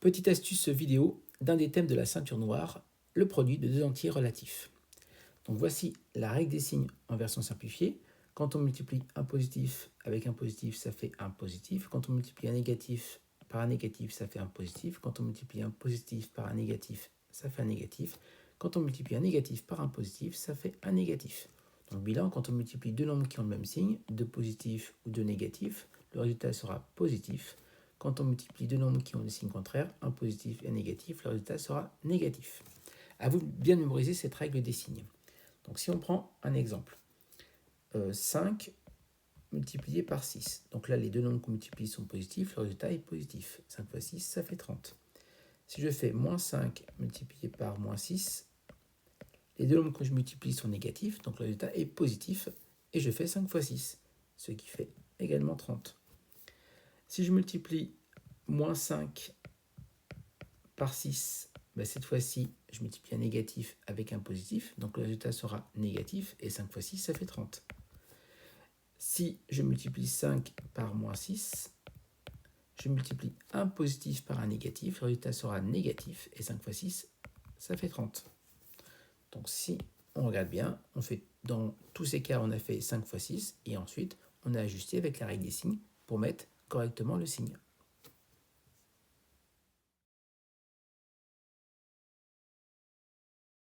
Petite astuce vidéo d'un des thèmes de la ceinture noire, le produit de deux entiers relatifs. Donc voici la règle des signes en version simplifiée. Quand on multiplie un positif avec un positif, ça fait un positif. Quand on multiplie un négatif par un négatif, ça fait un positif. Quand on multiplie un positif par un négatif, ça fait un négatif. Quand on multiplie un négatif par un positif, ça fait un négatif. Donc bilan, quand on multiplie deux nombres qui ont le même signe, deux positifs ou deux négatifs, le résultat sera positif. Quand on multiplie deux nombres qui ont des signes contraires, un positif et un négatif, le résultat sera négatif. À vous de bien mémoriser cette règle des signes. Donc si on prend un exemple, 5 multiplié par 6. Donc là, les deux nombres qu'on multiplie sont positifs, le résultat est positif. 5 fois 6, ça fait 30. Si je fais moins 5 multiplié par moins 6, les deux nombres que je multiplie sont négatifs, donc le résultat est positif, et je fais 5 fois 6, ce qui fait également 30. Si je multiplie moins 5 par 6, cette fois-ci, je multiplie un négatif avec un positif, donc le résultat sera négatif, et 5 fois 6, ça fait 30. Si je multiplie 5 par moins 6, je multiplie un positif par un négatif, le résultat sera négatif, et 5 fois 6, ça fait 30. Donc si on regarde bien, on fait, dans tous ces cas, on a fait 5 fois 6, et ensuite, on a ajusté avec la règle des signes pour mettre correctement le signe.